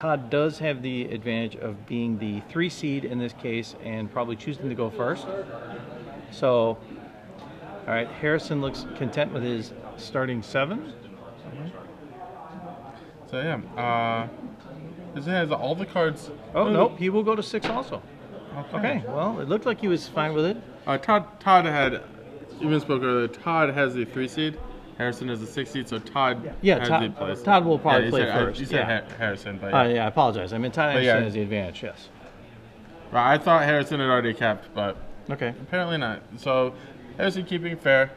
Todd does have the advantage of being the 3 seed in this case and probably choosing to go first. So, all right, Harrison looks content with his starting 7. So yeah, this has all the cards. Oh, nope, he will go to 6 also. Okay. Well, it looked like he was fine with it. Todd had, even spoke earlier, Todd has the 3 seed. Harrison is the 6 seed, so Todd has the place. Todd will probably play first. You said Harrison, but yeah, I apologize. I mean, Todd has the advantage, yes. Right, I thought Harrison had already capped, but apparently not. So Harrison keeping fair.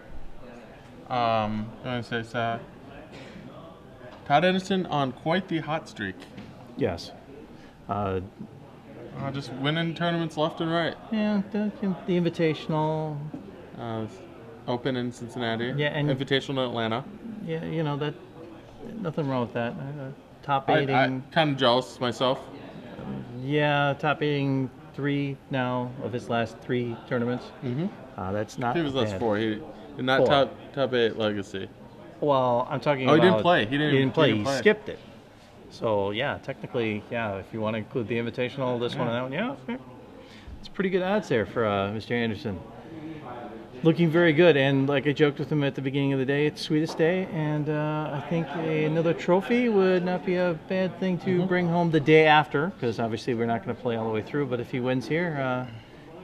I'm going to say Todd Anderson on quite the hot streak. Yes. Just winning tournaments left and right. Yeah, the Invitational. Open in Cincinnati. Yeah, and Invitational in Atlanta. Yeah, you know, that nothing wrong with that. Top 8. I'm kind of jealous myself. Yeah, top 8 3 now of his last 3 tournaments. That's not. He was last 4. He did not 4. top 8 legacy. Well, I'm talking about. He didn't play. He didn't play. He skipped it. So yeah, technically, yeah. If you want to include the Invitational, this one and that one, yeah, it's pretty good odds there for Mr. Anderson. Looking very good, and like I joked with him at the beginning of the day, it's Sweetest Day, and I think another trophy would not be a bad thing to bring home the day after, because obviously we're not going to play all the way through, but if he wins here,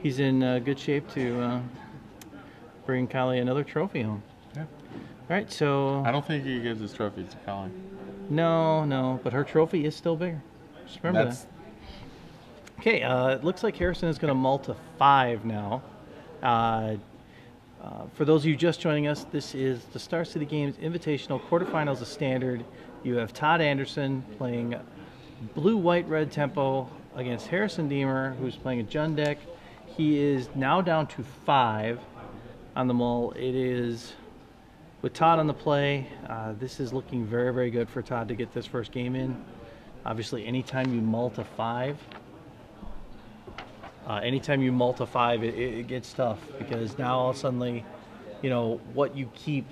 he's in good shape to bring Kylie another trophy home. Yeah. All right, so... I don't think he gives his trophy to Kylie. No, but her trophy is still bigger. Just remember that. Okay, it looks like Harrison is going to mull to 5 now. For those of you just joining us, this is the Star City Games Invitational Quarterfinals of Standard. You have Todd Anderson playing blue, white, red tempo against Harrison Deemer, who's playing a Jund deck. He is now down to 5 on the mull. It is with Todd on the play. This is looking very, very good for Todd to get this first game in. Obviously, anytime you mull to 5, it gets tough, because now all of a sudden, you know, what you keep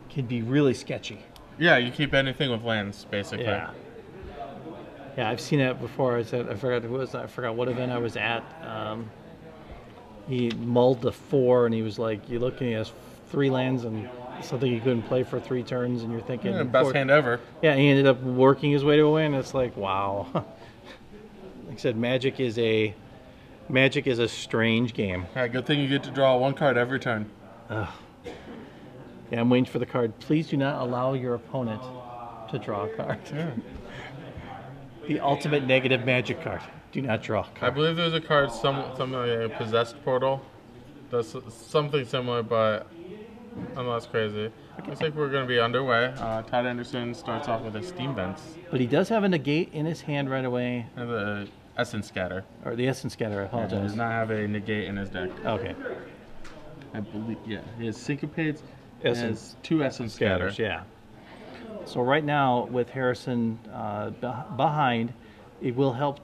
can be really sketchy. Yeah, you keep anything with lands, basically. Yeah, I've seen that before. I forgot who it was. I forgot what event I was at. He mulled to 4, and he was like, you look and he has 3 lands and something he couldn't play for 3 turns, and you're thinking, best hand ever. Yeah, he ended up working his way to a win. It's like, wow. Like I said, Magic is a strange game. Yeah, good thing you get to draw 1 card every turn. Yeah, I'm waiting for the card. Please do not allow your opponent to draw a card. Yeah. The ultimate negative Magic card. Do not draw a card. I believe there's a card, something like a Possessed Portal. Does something similar, but I'm less crazy. Looks like we're going to be underway. Todd Anderson starts off with a Steam Vents. But he does have a negate in his hand right away. And the Essence Scatter. Or the Essence Scatter, I apologize. He does not have a negate in his deck. Okay. I believe, yeah. He has Syncopates and has 2 Essence Scatters. Yeah. So right now, with Harrison behind, it'll help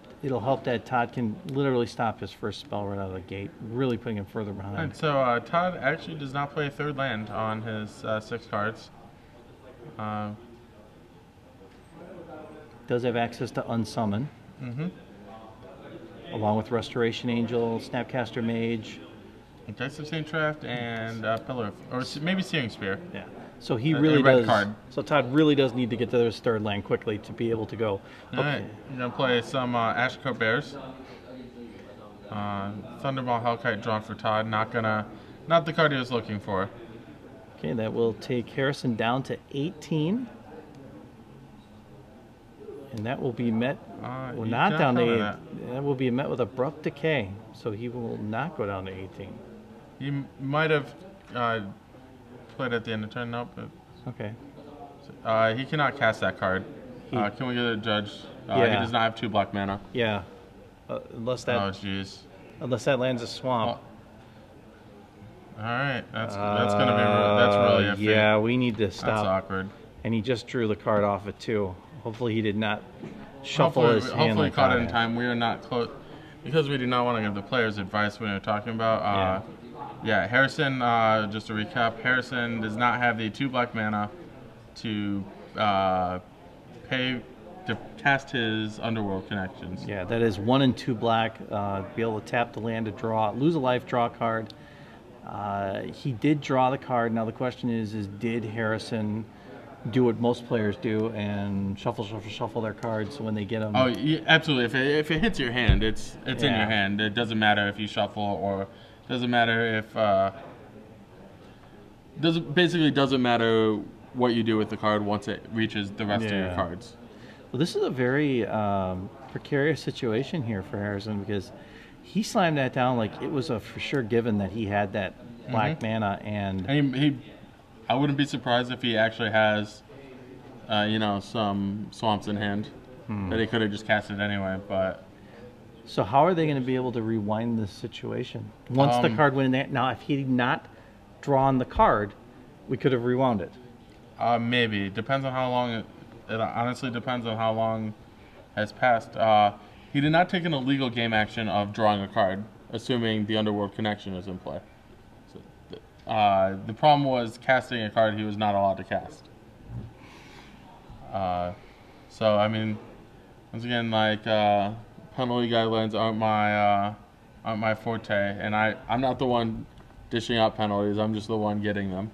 that Todd can literally stop his first spell right out of the gate, really putting him further behind. And so Todd actually does not play a 3rd land on his 6 cards. Does have access to Unsummon. Along with Restoration Angel, Snapcaster Mage. Dice Saint Draft and Pillar, or maybe Searing Spear. Yeah. So he really does. Card. So Todd really does need to get to his 3rd land quickly to be able to go. All right. You're gonna play some Ashcoat Bears. Thunderball Hellkite drawn for Todd. Not the card he was looking for. Okay, that will take Harrison down to 18. And that will be met, well, not down to 8. That will be met with Abrupt Decay. So he will not go down to 18. He might have played at the end of turn, nope. Okay. He cannot cast that card. Can we get a judge? He does not have 2 black mana. Yeah. Unless that. Oh, jeez. Unless that lands a swamp. All right, that's gonna be that's really iffy. Yeah, we need to stop. That's awkward. And he just drew the card off it too. Hopefully he did not shuffle his hand. Hopefully like caught it in time. We are not close because we do not want to give the players advice when we're talking about. Yeah, Harrison. Just to recap, Harrison does not have the 2 black mana to pay to cast his Underworld Connections. Yeah, that is 1 and 2 black. Be able to tap the land to draw, lose a life, draw a card. He did draw the card. Now the question is did Harrison do what most players do and shuffle their cards when they get them? Oh, yeah, absolutely. If it hits your hand, it's in your hand. It doesn't matter if you shuffle or doesn't matter if doesn't matter what you do with the card once it reaches the rest of your cards. Well, this is a very precarious situation here for Harrison because he slammed that down like it was a for sure given that he had that black mana, and I wouldn't be surprised if he actually has, some swamps in hand that he could have just casted anyway. But so how are they going to be able to rewind this situation once the card went in there? Now, if he had not drawn the card, we could have rewound it. Maybe depends on how long it honestly depends on how long has passed. He did not take an illegal game action of drawing a card, assuming the Underworld Connection is in play. The problem was casting a card he was not allowed to cast. So I mean, once again, like penalty guidelines aren't my forte, and I'm not the one dishing out penalties. I'm just the one getting them.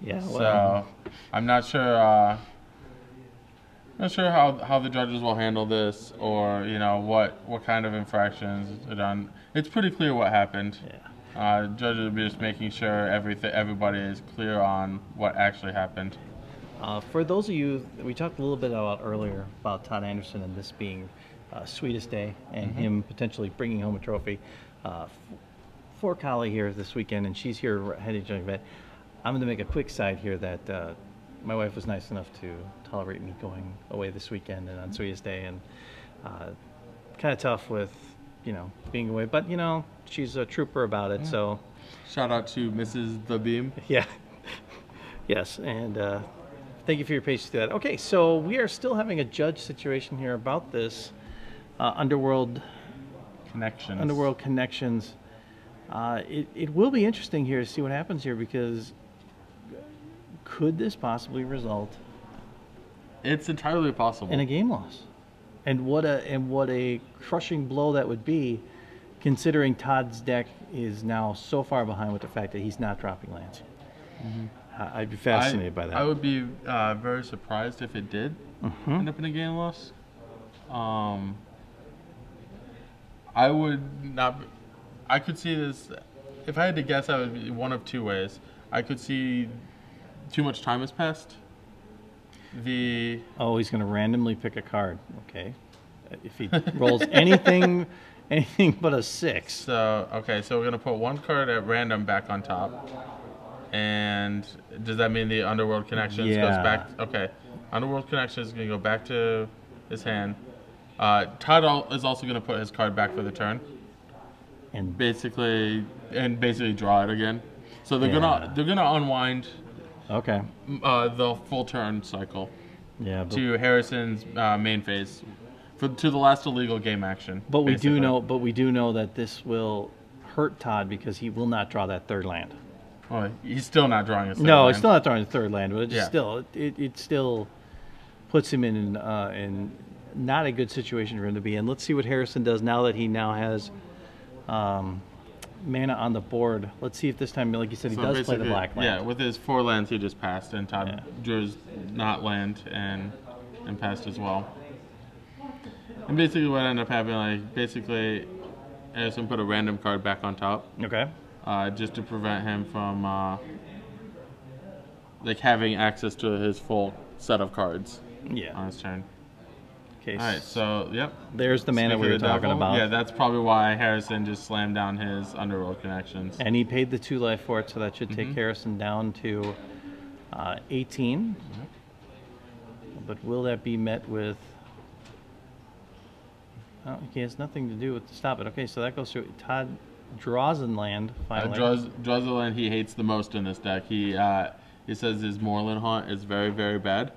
Yeah. Well. So I'm not sure. Not sure how the judges will handle this, or what kind of infractions are done. It's pretty clear what happened. Yeah. Judges will be just making sure everybody is clear on what actually happened. For those of you, we talked a little bit earlier about Todd Anderson and this being Sweetest Day and him potentially bringing home a trophy for Kali here this weekend, and she's here heading to the event. I'm going to make a quick side here that my wife was nice enough to tolerate me going away this weekend and on Sweetest Day, and kind of tough with being away, but she's a trooper about it. So shout out to Mrs. The Beam. Yeah. Yes, and thank you for your patience through that. Okay, so we are still having a judge situation here about this Underworld Connections. It will be interesting here to see what happens here, because could this possibly result? It's entirely possible in a game loss. And what a crushing blow that would be, considering Todd's deck is now so far behind with the fact that he's not dropping lands. I'd be fascinated by that. I would be very surprised if it did end up in a game loss. I would not. I could see this. If I had to guess, I would be one of two ways. I could see too much time has passed. He's going to randomly pick a card. Okay, if he rolls anything but a 6. So so we're gonna put one card at random back on top. And does that mean the Underworld Connections goes back? Okay, Underworld Connections is gonna go back to his hand. Todd is also gonna put his card back for the turn, and basically draw it again. So they're gonna unwind. Okay. The full turn cycle. Yeah. To Harrison's main phase, to the last illegal game action. But we do know that this will hurt Todd because he will not draw that third land. Oh, he's still not drawing his third land. No, he's still not drawing the third land, but it still puts him in not a good situation for him to be in. Let's see what Harrison does now that he has mana on the board. Let's see if this time, like you said, he does play the black land. Yeah, with his 4 lands he just passed, and Todd drew his not land and passed as well. And basically what ended up happening, Harrison put a random card back on top. Okay. Just to prevent him from having access to his full set of cards. On his turn. Okay. All right. So there's the mana we were talking about. Yeah, that's probably why Harrison just slammed down his Underworld Connections. And he paid the 2 life for it, so that should take Harrison down to 18. But will that be met with? Oh, he has nothing to do with to stop it. Okay, so that goes through. Todd draws in land finally. Draws the land he hates the most in this deck. He says his Moreland Haunt is very, very bad.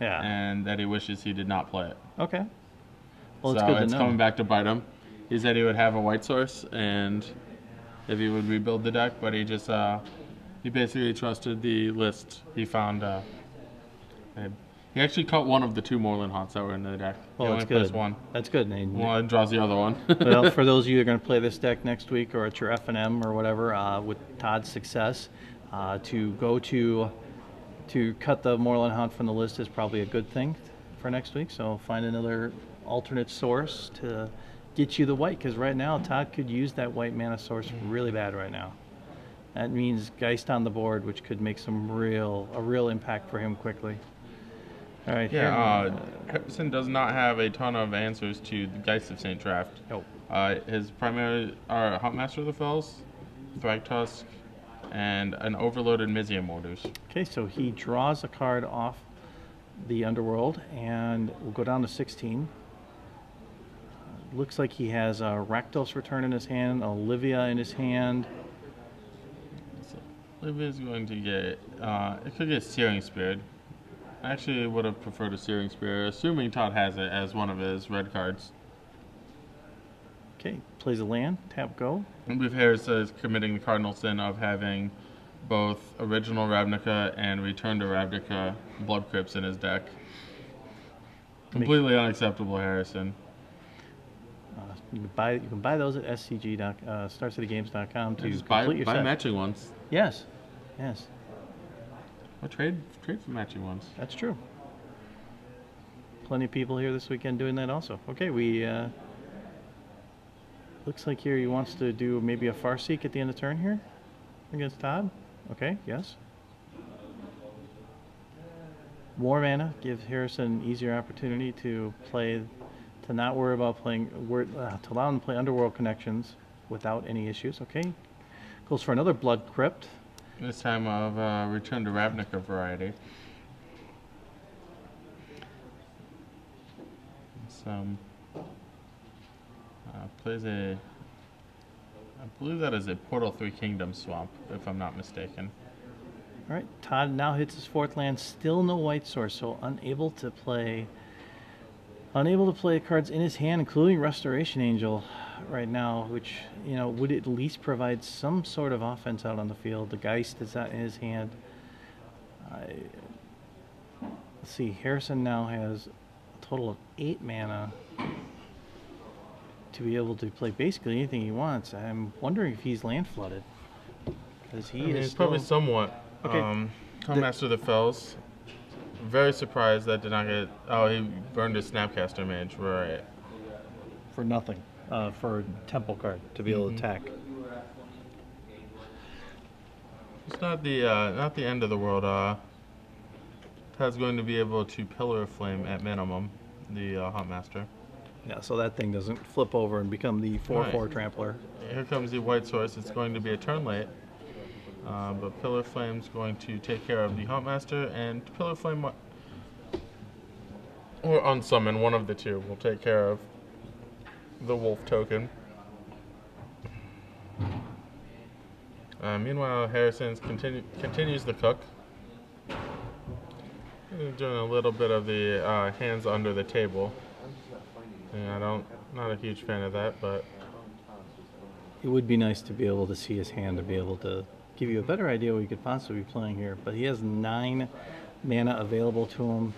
Yeah. And that he wishes he did not play it. Okay. Well, it's good to know. It's coming back to bite him. He said he would have a white source, and if he would rebuild the deck, but he just he basically trusted the list he found. He actually cut one of the 2 Moreland Haunts that were in the deck. Well, that's good. One. That's good. One draws the other one. Well, for those of you who are going to play this deck next week or at your F&M or whatever, with Todd's success, to cut the Moreland Haunt from the list is probably a good thing for next week. So find another alternate source to get you the white, because right now Todd could use that white mana source really bad right now. That means Geist on the board, which could make a real impact for him quickly. All right. Yeah, Harrison does not have a ton of answers to the Geist of St. Draft. Nope. His primary are Huntmaster of the Fells, Thragtusk, and an overloaded Mizium Orders. Okay, so he draws a card off the Underworld, and we'll go down to 16. Looks like he has a Rakdos Return in his hand, Olivia in his hand. So Olivia's going to get, it could get Searing Spirit. I actually would have preferred a Searing Spirit, assuming Todd has it as one of his red cards. Okay, plays a land, tap, go. And with Harris is committing the cardinal sin of having both original Ravnica and Return to Ravnica Blood Crypts in his deck. Completely unacceptable, Harrison. You can buy those at SCGINDY.com to just complete your buy set. matching ones. Yes. Or trade for matching ones. That's true. Plenty of people here this weekend doing that also. Okay, we looks like here he wants to do maybe a Farseek at the end of turn here against Todd. Okay, yes. More mana gives Harrison an easier opportunity to not worry about playing, to allow him to play Underworld Connections without any issues. Okay, goes for another Blood Crypt. This time of Return to Ravnica variety. Plays a, I believe that is a Portal 3 Kingdom swamp, if I'm not mistaken. All right, Todd now hits his 4th land, still no white source, so unable to play cards in his hand, including Restoration Angel right now, which, you know, would at least provide some sort of offense out on the field. The Geist is out in his hand. Let's see, Harrison now has a total of 8 mana to be able to play basically anything he wants. I'm wondering if he's land flooded, because he's probably somewhat. Okay. Huntmaster of the Fells. Very surprised that did not get. Oh, he burned his Snapcaster Mage, right? For nothing, for a temple card to be able to attack. It's not the end of the world. Todd's going to be able to Pillar of Flame at minimum, the Huntmaster. Yeah, so that thing doesn't flip over and become the 4/4 Right. trampler. Here comes the white source. It's going to be a turn late. But Pillar Flame's going to take care of the Huntmaster, and Pillar Flame or Unsummon, one of the two, will take care of the Wolf token. Meanwhile, Harrison continues the cook. Doing a little bit of the hands under the table. Yeah, not a huge fan of that, but It would be nice to be able to see his hand to be able to give you a better idea what he could possibly be playing here. But he has 9 mana available to him.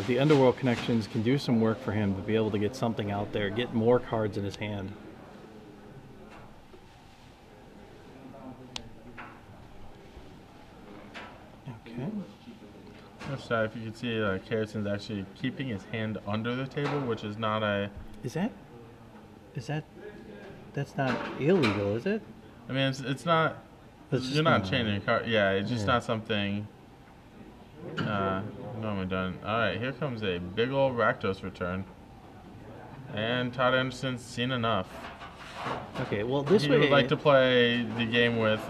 The Underworld Connections can do some work for him to be able to get something out there, get more cards in his hand. Okay. if you can see, Harrison's actually keeping his hand under the table, which is not a. That's not illegal, is it? I mean, it's not. You're not changing your card. Yeah, it's just not something normally done. All right, here comes a big old Rakdos return, and Todd Anderson's seen enough. Okay, well this He way. would like to play the game with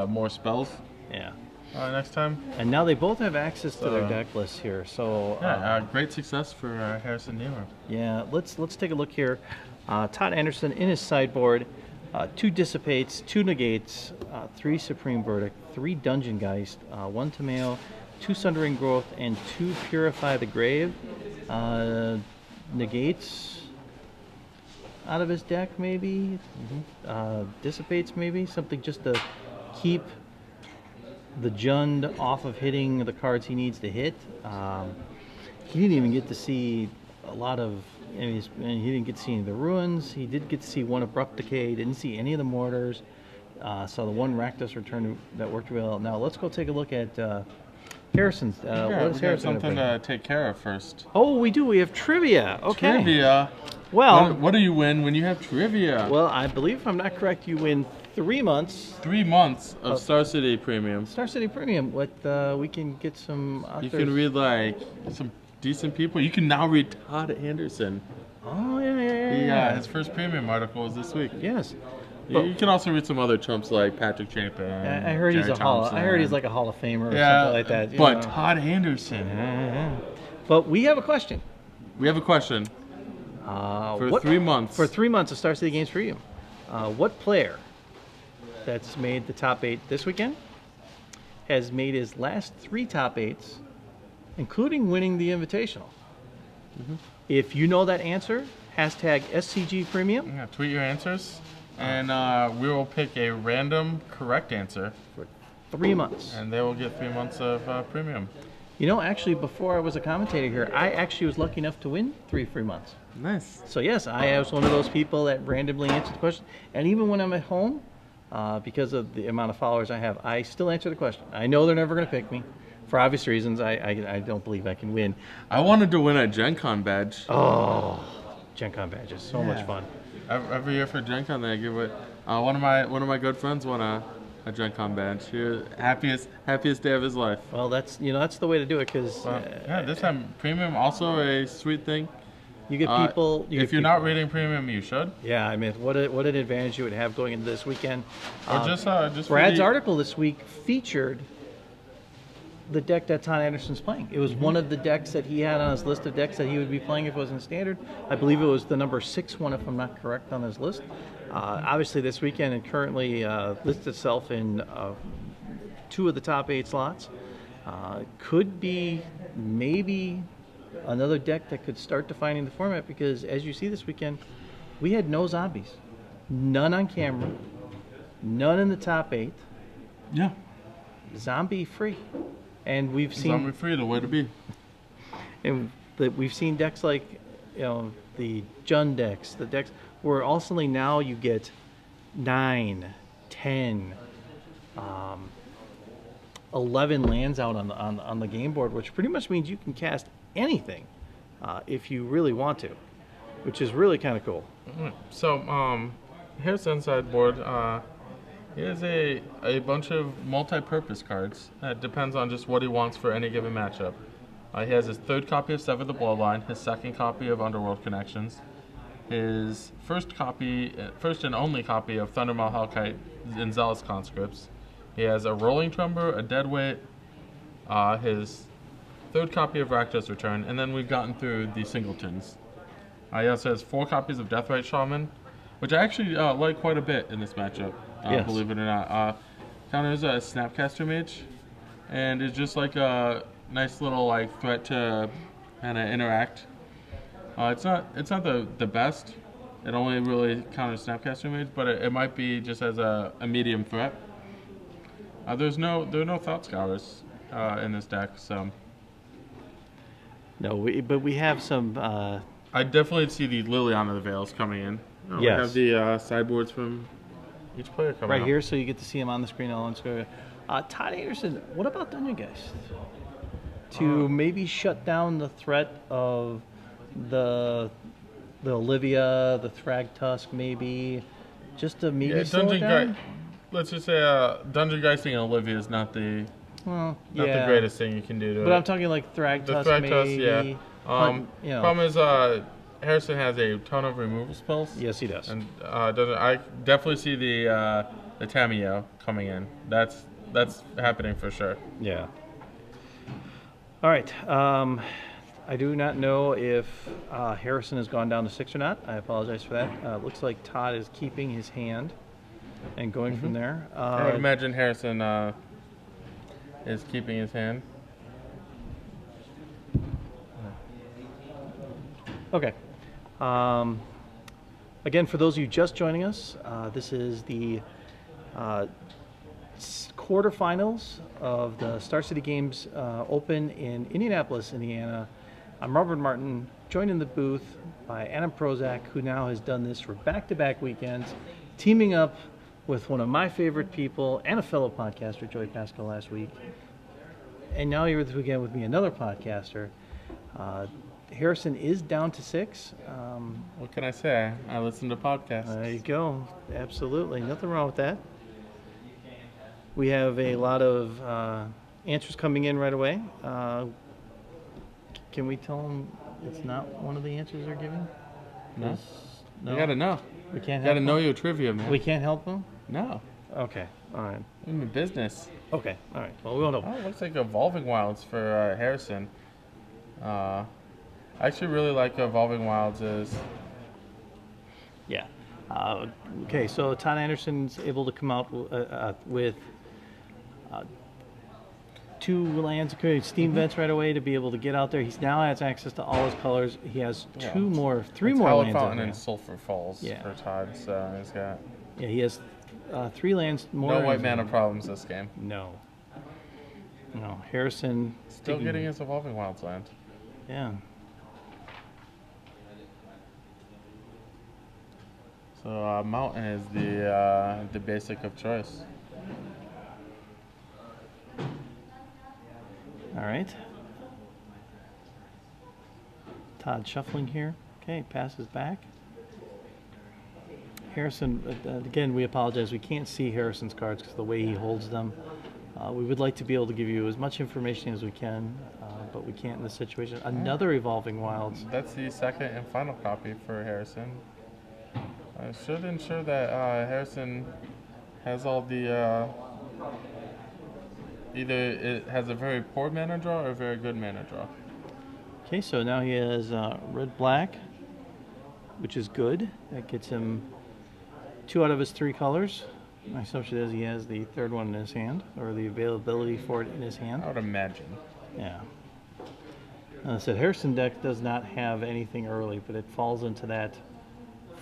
more spells. Yeah. Next time. And now they both have access to their deck lists here, so. Yeah, great success for Harrison Deemer. Yeah, let's take a look here. Todd Anderson in his sideboard, 2 Dissipates, 2 Negates, 3 Supreme Verdict, 3 Dungeon Geist, 1 Tamayo, 2 Sundering Growth, and 2 Purify the Grave. Negates out of his deck, maybe. Dissipates, maybe. Something just to keep the Jund off of hitting the cards he needs to hit. he didn't even get to see a lot of. And he didn't get to see any of the ruins. He did get to see one abrupt decay. Didn't see any of the mortars. Saw the one Rakdos return that worked well. Now let's go take a look at Harrison's. What is we got Harrison something to take care of first. Oh, we do. We have trivia. Okay. Trivia. Well, what do you win when you have trivia? Well, I believe if I'm not correct, you win 3 months. 3 months of Star City Premium. Star City Premium. What we can get some. You can read like some decent people. You can now read Todd Anderson. Oh yeah. His first premium article was this week. Yes. You can also read some other chumps like Patrick Chapin. I heard he's I heard he's like a Hall of Famer or something like that. But Todd Anderson. But we have a question. We have a question. For 3 months. For 3 months of Star City Games for you. What player that's made the top 8 this weekend has made his last 3 top 8s, including winning the Invitational? If you know that answer, hashtag SCG Premium. Yeah, tweet your answers, and we will pick a random correct answer. For 3 months. And they will get 3 months of premium. You know, actually, before I was a commentator here, I actually was lucky enough to win 3 free months. Nice. So yes, I was one of those people that randomly answered the question. And even when I'm at home, because of the amount of followers I have, I still answer the question. I know they're never going to pick me. For obvious reasons, I don't believe I can win. I wanted to win a Gen Con badge. Oh, Gen Con badge is so much fun. Every year for Gen Con, they give it. One of my good friends won a Gen Con badge. Happiest day of his life. Well, that's the way to do it, because this time premium also a sweet thing. You get people. If you're not reading premium, you should. Yeah, I mean, what an advantage you would have going into this weekend. Or just Brad's article this week featured the deck that Todd Anderson's playing. It was one of the decks that he had on his list of decks that he would be playing if it was in standard. I believe it was the number 6 one, if I'm not correct, on his list. Obviously, this weekend it currently lists itself in 2 of the top 8 slots. Could be maybe another deck that could start defining the format, because as you see this weekend, we had no zombies. None on camera. None in the top 8. Yeah. Zombie free. And we've seen zombie free, the way to be. And we've seen decks like, the Jund decks, the decks where all suddenly now you get 9, 10, 11 lands out on the game board, which pretty much means you can cast anything if you really want to, which is really kind of cool. So here's the inside board. Here's a bunch of multi-purpose cards. That depends on just what he wants for any given matchup. He has his 3rd copy of Sever the Bloodline, his 2nd copy of Underworld Connections, his first and only copy of Thundermaw Hellkite and Zealous Conscripts. He has a Rolling Trumber, a Deadweight, his 3rd copy of Rakdos Return, and then we've gotten through the singletons. He also has 4 copies of Deathrite Shaman, which I actually like quite a bit in this matchup, yes. Believe it or not. Counters a Snapcaster Mage, and is just like a nice little threat to kind of interact. It's not the best. It only really counters Snapcaster Mage, but it might be just as a medium threat. There are no Thought Scours in this deck, so. No, but we have some. I definitely see the Liliana the Veils coming in. Yes. We have the sideboards from each player coming right up. here, so you get to see them on the screen. Let's go. Todd Anderson, what about Dungeon Geist? To maybe shut down the threat of the Olivia, the Thragtusk, maybe, just to maybe slow it down? Let's just say Dungeon Geisting Olivia is not the the greatest thing you can do to it. But I'm talking like Thragtusk, maybe. Yeah. Problem is Harrison has a ton of removal spells. Yes, he does. And I definitely see the Tamiyo coming in. That's happening for sure. Yeah. All right. I do not know if Harrison has gone down to 6 or not. I apologize for that. Looks like Todd is keeping his hand and going from there. I would imagine Harrison is keeping his hand. Okay. Again, for those of you just joining us, this is the quarterfinals of the Star City Games Open in Indianapolis, Indiana. I'm Robert Martin, joined in the booth by Adam Prozac, who now has done this for back-to-back weekends, teaming up with one of my favorite people and a fellow podcaster, Joey Pascal, last week. And now you're this weekend with me, another podcaster. Harrison is down to 6. What can I say? I listen to podcasts. There you go. Absolutely. Nothing wrong with that. We have a lot of answers coming in right away. Can we tell them it's not one of the answers they're giving? No. No? You gotta know. We can't You gotta help know them? your trivia, man. We can't help them? No. Okay. All right. I'm in business. Okay. All right. Well, we won't help. Oh, it looks like Evolving Wilds for Harrison. I actually really like Evolving Wilds is. Yeah. Okay, so Todd Anderson's able to come out with 2 lands, steam vents right away to be able to get out there. He now has access to all his colors. He has 3 more Hallowed lands. Fountain and Sulphur Falls for Todd, so he's got. Yeah, he has 3 lands more. No white mana problems this game. No. No. Harrison still getting his Evolving Wilds land. Yeah. So Mountain is the basic of choice. All right. Todd shuffling here. Okay, passes back. Harrison, again, we apologize. We can't see Harrison's cards because of the way he holds them. We would like to be able to give you as much information as we can, but we can't in this situation. Another Evolving Wilds. That's the second and final copy for Harrison. I should ensure that Harrison has all the either it has a very poor mana draw or a very good mana draw. Okay, so now he has red-black, which is good. That gets him 2 out of his 3 colors. My assumption is he has the 3rd one in his hand, or the availability for it in his hand. I would imagine. Yeah. I said Harrison deck does not have anything early, but it falls into that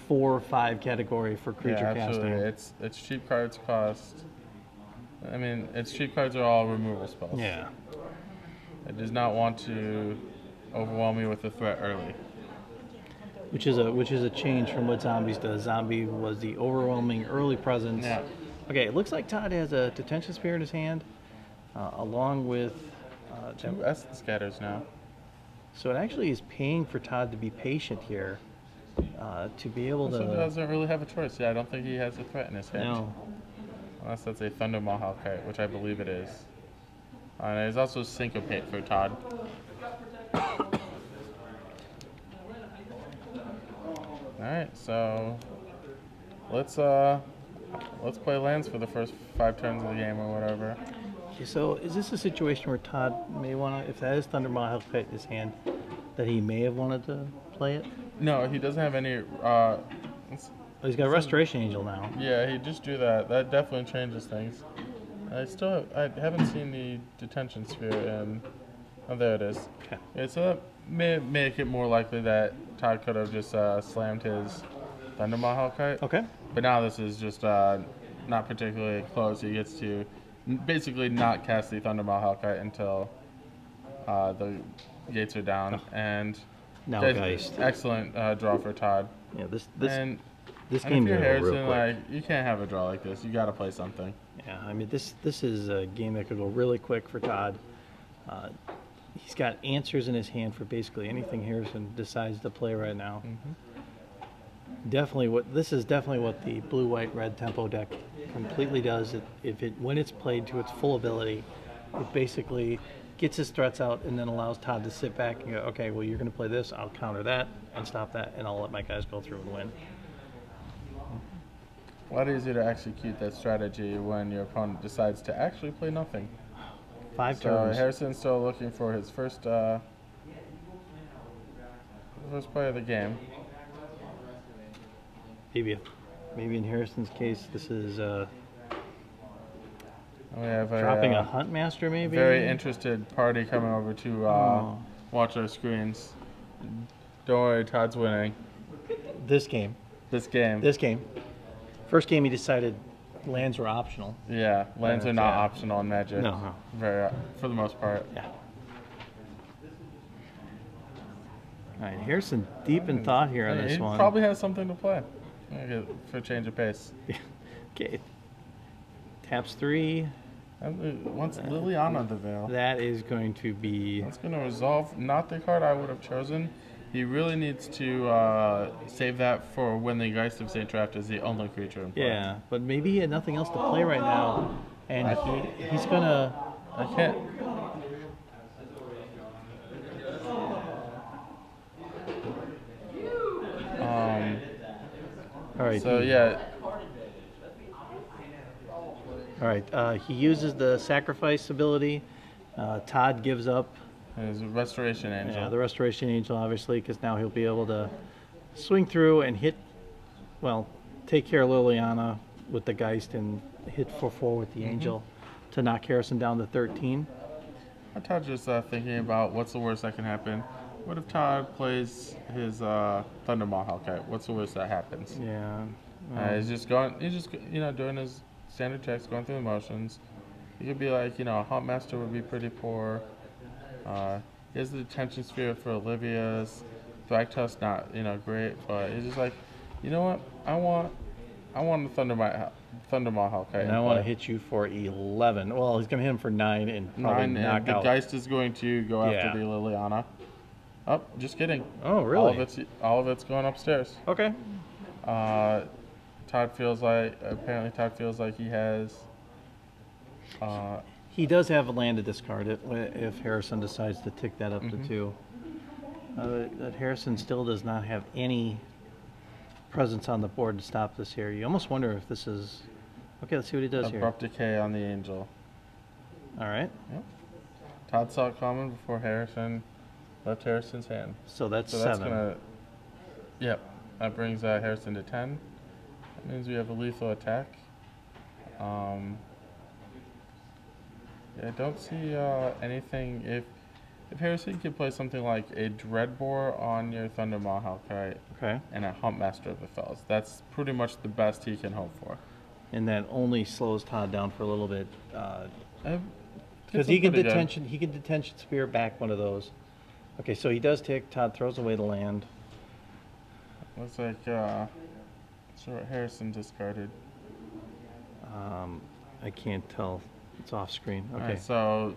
4 or 5 category for creature casting. Its cheap cards cost. I mean, its cheap cards are all removal spells. Yeah. It does not want to overwhelm you with a threat early. Which is a change from what Zombies does. Zombie was the overwhelming early presence. Yeah. Okay, it looks like Todd has a Detention Spear in his hand, along with 2 Essence Scatters now. So it actually is paying for Todd to be patient here, to be able to. Also doesn't really have a choice. Yeah, I don't think he has a threat in his hand. No. Unless that's a Thunder Mahal card, which I believe it is. And there's also Syncopate for Todd. Alright, so let's play lands for the first 5 turns of the game or whatever. Okay, so is this a situation where Todd may want to, if that is Thunder Mahal in his hand, that he may have wanted to play it? No, he doesn't have any. He's got Restoration Angel now. Yeah, he just drew that. That definitely changes things. I haven't seen the Detention Sphere in. Oh, there it is. Okay. Yeah, so that may make it more likely that Todd could have just slammed his Thunder Mahal kite. Okay. But now this is just not particularly close. He gets to basically not cast the Thunder Mahal kite until the gates are down. And now Geist. Excellent draw for Todd. Yeah, this And game if you're real Harrison, quick. you can't have a draw like this. You got to play something. Yeah, I mean this is a game that could go really quick for Todd. He's got answers in his hand for basically anything Harrison decides to play right now. Mm-hmm. This is definitely what the blue-white-red tempo deck completely does. When it's played to its full ability, it basically gets his threats out and then allows Todd to sit back and go, okay, well, you're going to play this, I'll counter that and stop that, and I'll let my guys go through and win. A lot easier to execute that strategy when your opponent decides to actually play nothing. 5 turns. So Harrison's still looking for his first play of the game. Maybe in Harrison's case, this is We have dropping a Huntmaster, maybe. Very interested party coming over to watch our screens. Don't worry, Todd's winning. This game. First game, he decided lands were optional. Yeah, lands are not optional in Magic. No. Very, for the most part. Yeah. All right, Harrison deep in thought here on this he one. Probably has something to play for a change of pace. Okay. Taps 3. Once Liliana the Veil. That is going to be... That's going to resolve not the card I would have chosen. He really needs to save that for when the Geist of St. Traft is the only creature in play. Yeah, but maybe he had nothing else to play right now, and he's going to... I can't... All right. So, yeah... All right, he uses the sacrifice ability. Todd gives up his Restoration Angel. Yeah, the Restoration Angel, obviously, because now he'll be able to swing through and hit, well, take care of Liliana with the Geist and hit 4/4 with the Angel to knock Harrison down to 13. Todd just thinking about what's the worst that can happen. What if Todd plays his Thundermaw Hellcat? What's the worst that happens? Yeah. He's just doing his standard checks, going through the motions. He could be like, Huntmaster would be pretty poor. He has the Detention Sphere for Olivia's. Thragtusk not, great, but he's just like, you know what? I want the Thundermaw Hellcat. And I want to hit you for 11. Well, he's going to hit him for 9 and probably knock the out. Geist is going to go after the Liliana. Oh, just kidding. Oh, really? All of it's going upstairs. Okay. Todd feels like he has. He does have a land to discard if Harrison decides to tick that up to 2. That Harrison still does not have any presence on the board to stop this here. You almost wonder if this is... Okay, let's see what he does here. Abrupt Decay on the Angel. All right. Yep. Todd saw it coming before Harrison left Harrison's hand. So that's 7. That's gonna... Yep. That brings Harrison to 10. That means we have a lethal attack. I don't see anything. If Harrison could play something like a Dreadbore on your Thundermaw Hellkite and a Huntmaster of the Fells, that's pretty much the best he can hope for. And that only slows Todd down for a little bit. Because he can detention spear back one of those. Okay, so he does tick. Todd throws away the land. Looks like Harrison discarded. I can't tell. It's off screen. Okay. Right, so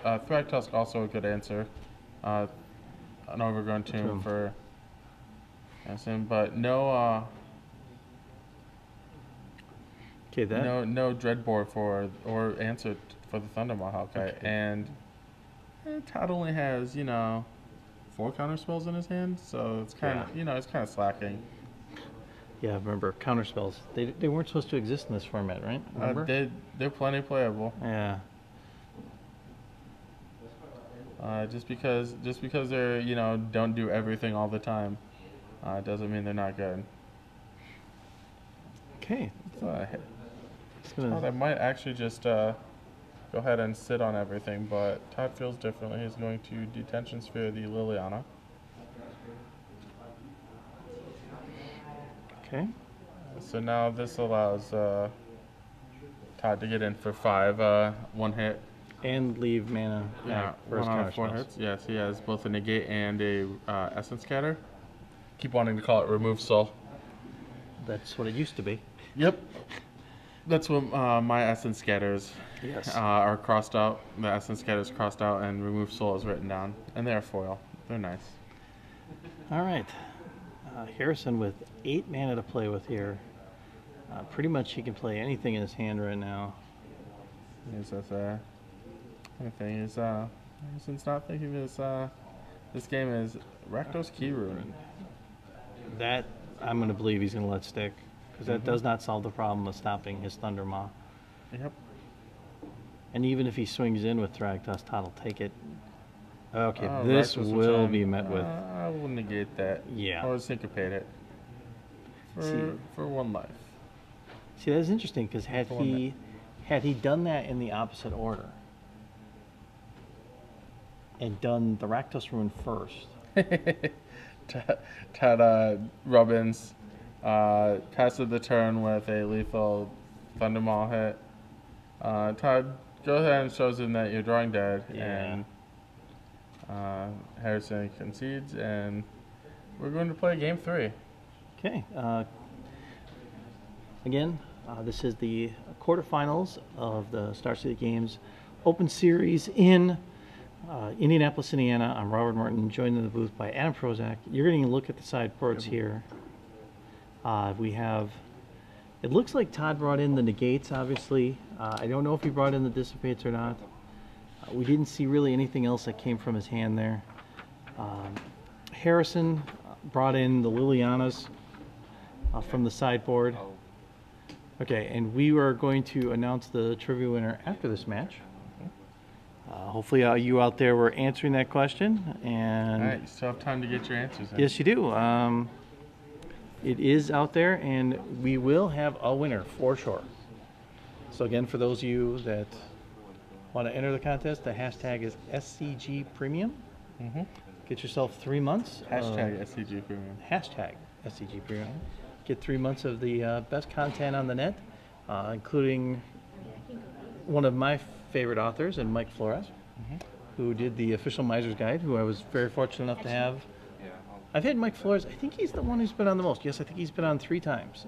Thragtusk also a good answer. An Overgrown Tomb for Harrison, but no. Okay, that no Dreadbore or answer for the Thundermaw Hellkite, and Todd only has 4 counter spells in his hand, so it's kind of it's kind of slacking. Yeah, remember counter spells? They weren't supposed to exist in this format, right? Remember? They're plenty playable. Yeah. Just because they're don't do everything all the time, doesn't mean they're not good. Okay. Todd, I might actually just go ahead and sit on everything, but Todd feels differently. He's going to Detention Sphere the Liliana. Okay. So now this allows Todd to get in for 5, 1 hit. And leave mana. Yeah, 1 out of 4 hits. Yes, he has both a negate and a Essence Scatter. Keep wanting to call it Remove Soul. That's what it used to be. Yep. That's what my Essence Scatters are crossed out. The Essence Scatters crossed out and Remove Soul is written down. And they're foil. They're nice. All right. Harrison with 8 mana to play with here. Pretty much he can play anything in his hand right now. Harrison's not thinking this game is Rakdos Keyruin. That I'm going to believe he's going to let stick, because that does not solve the problem of stopping his Thundermaw. Yep. And even if he swings in with Thragtusk, Todd will take it. Okay, this will be met with... I will negate that. Yeah. Or syncopate it. For 1 life. See, that's interesting, because had he done that in the opposite order and done the Rakdos Ruin first... Todd Robbins passes the turn with a lethal Thundermaw hit. Todd goes ahead and shows him that you're drawing dead, and Harrison concedes, and we're going to play game 3. Okay. Again, this is the quarterfinals of the Star City Games Open Series in Indianapolis, Indiana. I'm Robert Martin, joined in the booth by Adam Prozac. You're getting a look at the sideboards here. We have, it looks like Todd brought in the negates, obviously. I don't know if he brought in the dissipates or not. We didn't see really anything else that came from his hand there. Harrison brought in the Lilianas from the sideboard. Okay, and we are going to announce the trivia winner after this match. Hopefully you out there were answering that question. And all right, you still have time to get your answers in. Yes, you do. It is out there, and we will have a winner for sure. So again, for those of you that want to enter the contest, the hashtag is SCG Premium. Get yourself 3 months. Hashtag SCG Premium. Hashtag SCG Premium. Get 3 months of the best content on the net, including one of my favorite authors, and Mike Flores, who did the official Miser's Guide, who I was very fortunate enough to have. I've had Mike Flores, I think he's the one who's been on the most. Yes, I think he's been on 3 times.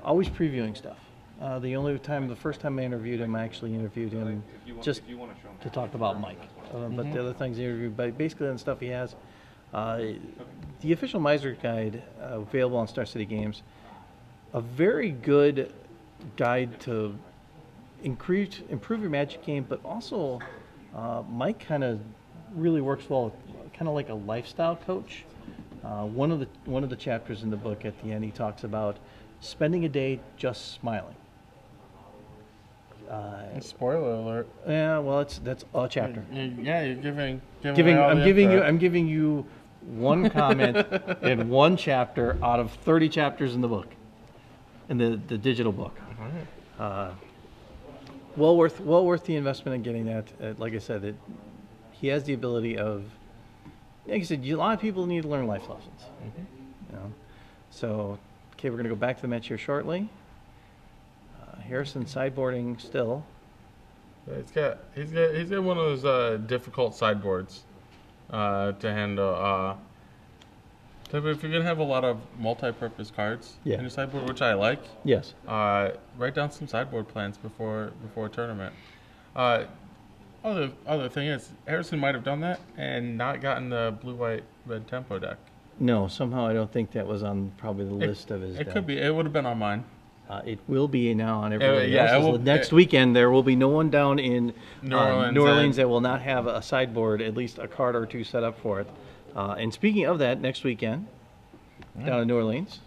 Always previewing stuff. The first time I interviewed him, I actually interviewed him just to talk about Mike. But the other things he interviewed, but basically on the stuff he has. The official Miser's Guide, available on Star City Games, a very good guide to improve your Magic game, but also Mike kind of really works well, kind of like a lifestyle coach. One of the chapters in the book at the end, he talks about spending a day just smiling. Spoiler alert. Yeah, well, that's a chapter. Yeah, you're giving I'm giving you one comment in one chapter out of 30 chapters in the book, in the digital book. Well worth the investment in getting that. Like I said, he has the ability of, like I said, a lot of people need to learn life lessons. You know? So, okay, we're going to go back to the match here shortly. Harrison sideboarding still. He's got one of those difficult sideboards to handle. If you're gonna have a lot of multi-purpose cards in your sideboard, which I like, yes, write down some sideboard plans before a tournament. Other thing is, Harrison might have done that and not gotten the blue-white-red tempo deck. No, somehow I don't think that was on probably the list of his It deck. could be. It would have been on mine. It will be now on everybody yeah, else's. Next weekend, there will be no one down in New Orleans that will not have a sideboard, at least a card or 2 set up for it. And speaking of that, next weekend, down in New Orleans,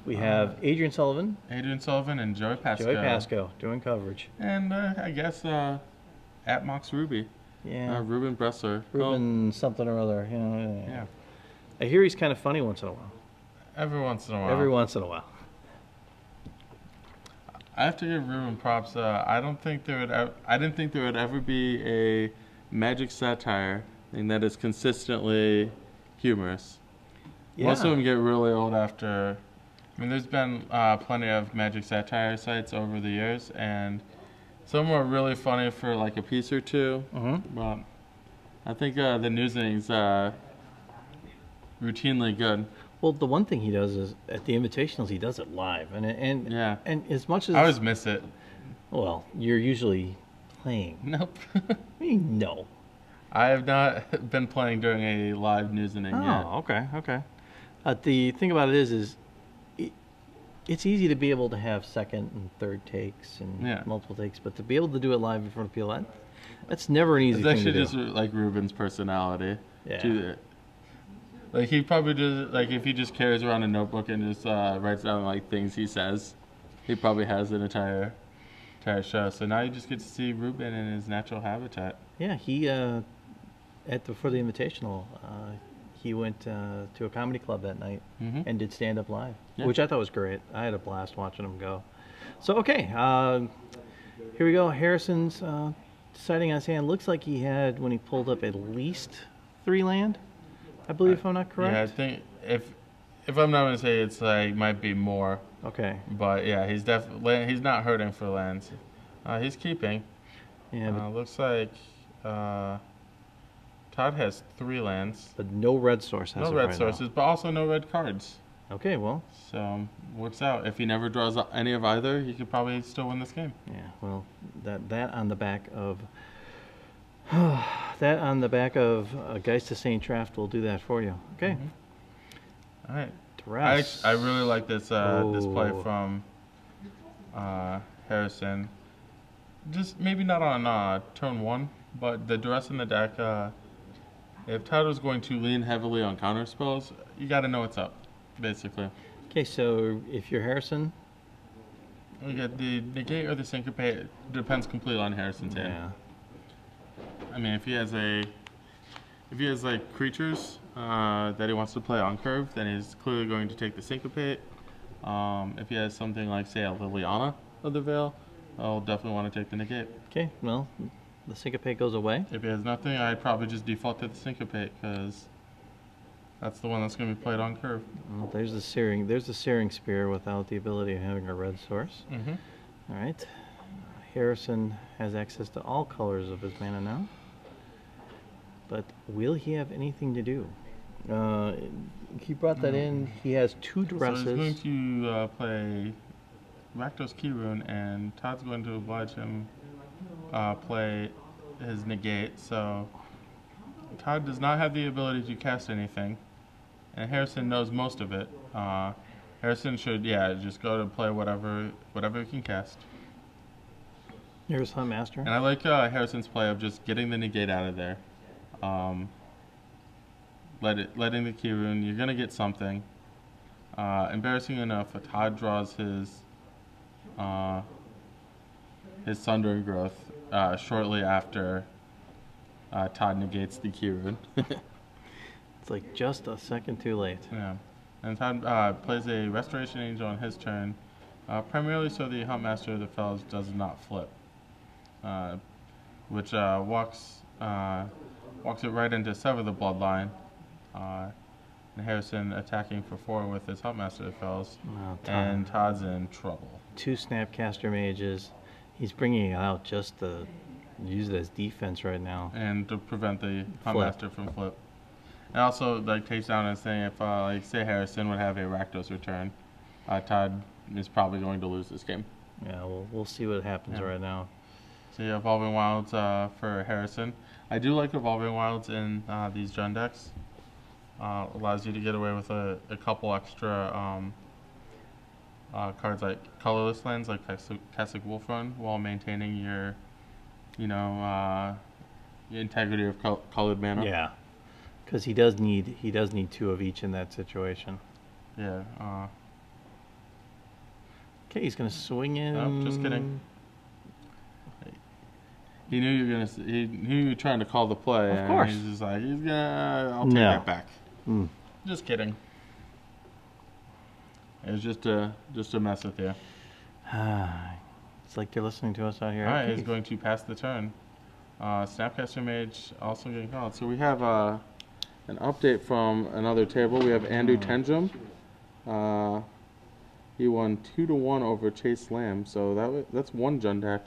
we have Adrian Sullivan and Joey Pasco. Doing coverage. And I guess at Mox Ruby. Yeah. Ruben Bressler. Ruben something or other. You know, yeah. I hear he's kind of funny once in a while. Every once in a while. Every once in a while. I have to give Ruben props. I didn't think there would ever be a Magic satire thing that is consistently humorous. Yeah. Most of them get really old after. I mean, there's been plenty of Magic satire sites over the years, and some are really funny for like a piece or two. But I think the news innings routinely good. Well, the one thing he does is at the invitationals, he does it live, and as much as I always miss it. Well, you're usually playing. Nope. I mean, no. I have not been playing during a live news inning yet. Oh, okay. The thing about it is it's easy to be able to have second and third takes and multiple takes, but to be able to do it live in front of people, that's never an easy thing to do. It's actually just like Ruben's personality. Yeah. Like he probably just if he just carries around a notebook and just writes down like things he says, he probably has an entire show. So now you just get to see Ruben in his natural habitat. Yeah, he for the invitational, he went to a comedy club that night and did stand up live, which I thought was great. I had a blast watching him go. So okay, here we go. Harrison's deciding on his hand. Looks like he had, when he pulled up, at least 3 land. I believe, if I'm not correct. Yeah, I think if I'm not going to say it's like might be more. Okay. But yeah, he's not hurting for lands. He's keeping. Yeah. Looks like Todd has 3 lands. But no red source has No it red right sources, but also no red cards. now. Okay, well. So, works out. If he never draws any of either, he could probably still win this game. Yeah, well, that on the back of that on the back of Geist of St. Traft will do that for you. Okay. All right. Duress. I really like this this play Oh. from Harrison. Just maybe not on turn 1, but the Duress in the deck. If Todd was going to lean heavily on counter spells, you got to know what's up, basically. Okay, so if you're Harrison, We get the negate or the syncopate. It depends completely on Harrison's hand. yeah. I mean, if he has like creatures that he wants to play on curve, then he's clearly going to take the syncopate. If he has something like, say, a Liliana of the Veil, I'll definitely want to take the negate. Okay, well, the syncopate goes away. If he has nothing, I'd probably just default to the syncopate because that's the one that's going to be played on curve. Well, there's the searing. There's the searing spear without the ability of having a red source. All right. Harrison has access to all colors of his mana now. But will he have anything to do? He brought that in. He has 2 Duresses. So he's going to play Rakdos Keyrune, and Todd's going to oblige him play his negate. So Todd does not have the ability to cast anything, and Harrison knows most of it. Harrison should, just go to play whatever he can cast. Here's Huntmaster. And I like Harrison's play of just getting the negate out of there. Letting the Keyrune, you're gonna get something. Embarrassing enough, Todd draws his Sundering Growth shortly after Todd negates the Keyrune. It's like just a second too late. Yeah, and Todd plays a Restoration Angel on his turn, primarily so the Huntmaster of the Fells does not flip, which walks it right into Sever the Bloodline. And Harrison attacking for 4 with his Huntmaster of the Fells, and Todd's in trouble. 2 Snapcaster Mages. He's bringing it out just to use it as defense right now. And to prevent the Huntmaster from flip. And also, like, takes down and saying if, like, say Harrison would have a Rakdos return, Todd is probably going to lose this game. Yeah, we'll see what happens right now. So yeah, Evolving Wilds for Harrison. I do like Evolving Wilds in these Jund decks. Allows you to get away with a couple extra cards like colorless lands like Kessig Wolf Run while maintaining your, integrity of colored mana. Yeah, because he does need 2 of each in that situation. Yeah. Okay, he's gonna swing in. Oh, just kidding. He knew you were he knew you were trying to call the play. Of course. He's just like, I'll take that back. Just kidding. It was just to mess with you. It's like they're listening to us out here. All right, he's going to pass the turn. Snapcaster Mage also getting called. So we have an update from another table. We have Andu Tenjum. He won 2-1 over Chase Lamb. So that's 1 Jund deck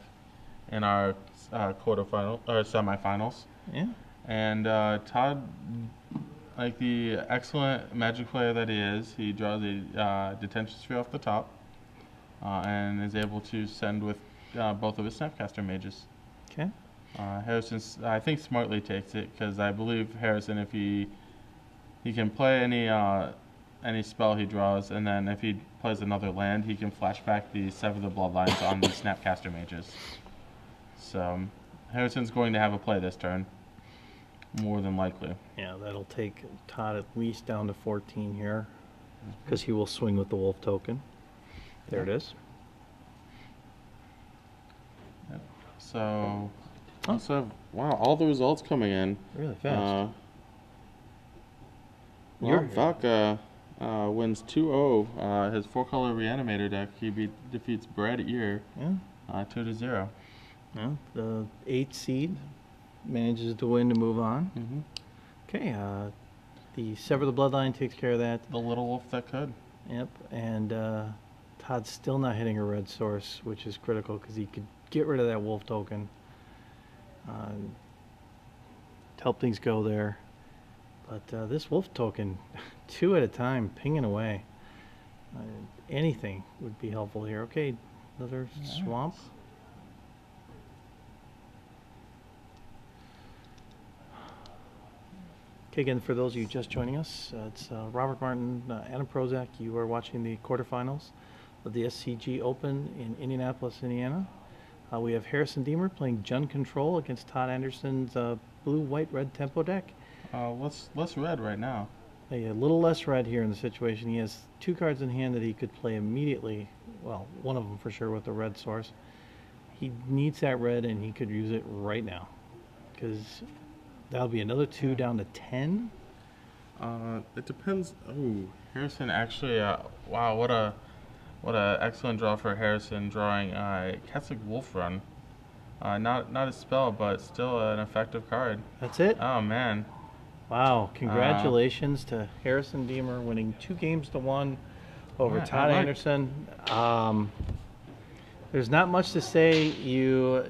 in our quarterfinal or semifinals. Yeah. And Todd, like the excellent Magic player that he is, he draws a Detention Sphere off the top and is able to send with both of his Snapcaster Mages. Okay. Harrison, I think, smartly takes it because I believe Harrison, if he can play any spell he draws, and then if he plays another land, he can flashback the Sever the Bloodlines on the Snapcaster Mages. So Harrison's going to have a play this turn, more than likely. Yeah, that'll take Todd at least down to 14 here, because he will swing with the wolf token. There it is. Yep. So, wow, all the results coming in. Really fast. Valka wins 2-0. His 4-color Reanimator deck, he defeats Brad Ear 2-0. Yeah, the 8 seed manages to win to move on. Okay, the Sever the Bloodline takes care of that. The little wolf that could. Yep, and Todd's still not hitting a red source, which is critical because he could get rid of that wolf token. help things go there. But this wolf token, 2 at a time, pinging away. Anything would be helpful here. Okay, another swamp. Okay, again, for those of you just joining us, it's Robert Martin, Adam Prozac. You are watching the quarterfinals of the SCG Open in Indianapolis, Indiana. We have Harrison Deemer playing Jund Control against Todd Anderson's blue, white, red tempo deck. Less red right now. A little less red here in the situation. He has 2 cards in hand that he could play immediately. Well, one of them for sure with the red source. He needs that red, and he could use it right now, because that'll be another 2 down to 10. It depends. Oh, Harrison actually. Wow, what a excellent draw for Harrison, drawing Kessig Wolf Run. Not a spell, but still an effective card. That's it. Oh man. Wow! Congratulations to Harrison Deemer, winning 2 games to 1 over Todd Anderson. There's not much to say. You